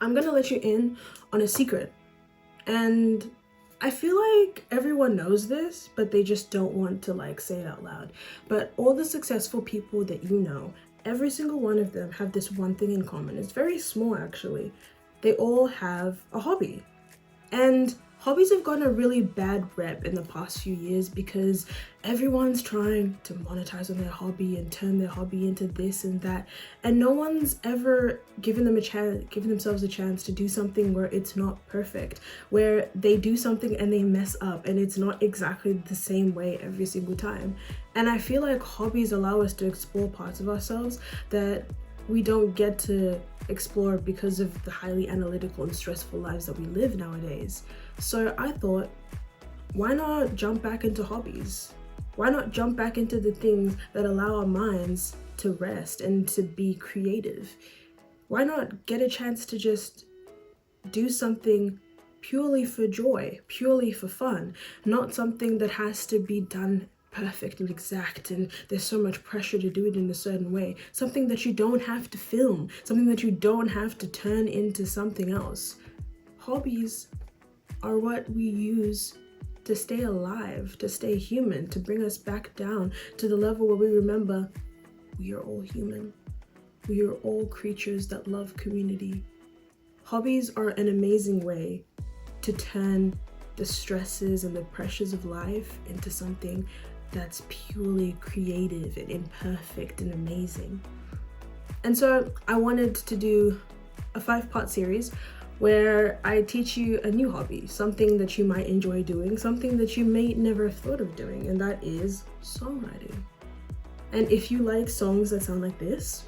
I'm gonna let you in on a secret. And I feel like everyone knows this, but they just don't want to like say it out loud. But all the successful people that you know, every single one of them have this one thing in common. It's very small actually. They all have a hobby. And hobbies have gotten a really bad rep in the past few years because everyone's trying to monetize on their hobby and turn their hobby into this and that, and no one's ever given themselves a chance to do something where it's not perfect, where they do something and they mess up and it's not exactly the same way every single time. And I feel like hobbies allow us to explore parts of ourselves that we don't get to explore because of the highly analytical and stressful lives that we live nowadays. So I thought, why not jump back into hobbies? Why not jump back into the things that allow our minds to rest and to be creative? Why not get a chance to just do something purely for joy, purely for fun, not something that has to be done perfect and exact and there's so much pressure to do it in a certain way, something that you don't have to film, something that you don't have to turn into something else. Hobbies are what we use to stay alive, to stay human, to bring us back down to the level where we remember we are all human. We are all creatures that love community. Hobbies are an amazing way to turn the stresses and the pressures of life into something that's purely creative and imperfect and amazing. And so I wanted to do a 5-part series where I teach you a new hobby, something that you might enjoy doing, something that you may never have thought of doing, and that is songwriting. And if you like songs that sound like this,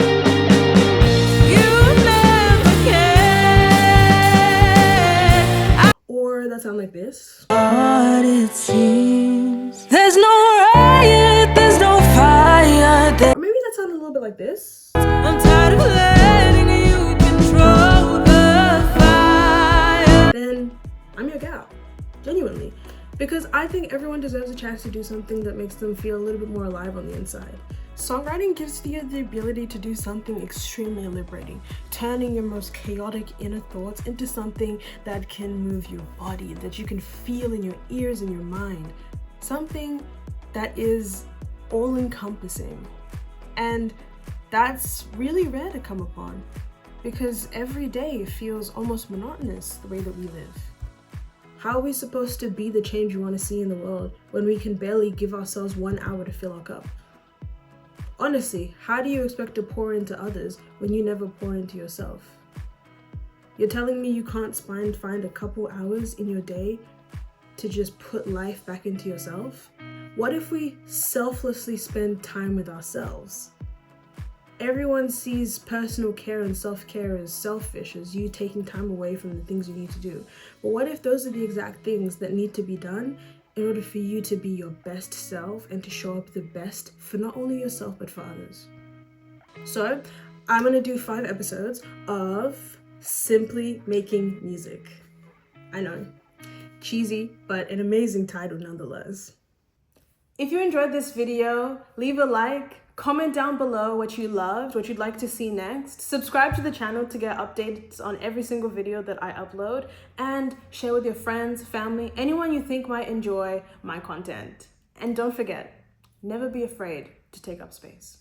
or that sound like this, but it seems there's no riot, there's no fire there. Or maybe that sounded a little bit like this. I'm tired of letting you control the fire. Then I'm your gal, genuinely. Because I think everyone deserves a chance to do something that makes them feel a little bit more alive on the inside. Songwriting gives you the ability to do something extremely liberating, turning your most chaotic inner thoughts into something that can move your body, that you can feel in your ears and your mind. Something that is all-encompassing. And that's really rare to come upon because every day feels almost monotonous the way that we live. How are we supposed to be the change we want to see in the world when we can barely give ourselves 1 hour to fill our cup? Honestly, how do you expect to pour into others when you never pour into yourself? You're telling me you can't find a couple hours in your day to just put life back into yourself? What if we selflessly spend time with ourselves? Everyone sees personal care and self-care as selfish, as you taking time away from the things you need to do. But what if those are the exact things that need to be done in order for you to be your best self and to show up the best for not only yourself but for others? So I'm gonna do 5 episodes of simply making music. I know, cheesy, but an amazing title nonetheless. If you enjoyed this video, leave a like, comment down below what you loved, what you'd like to see next. Subscribe to the channel to get updates on every single video that I upload, and share with your friends, family, anyone you think might enjoy my content. And don't forget, never be afraid to take up space.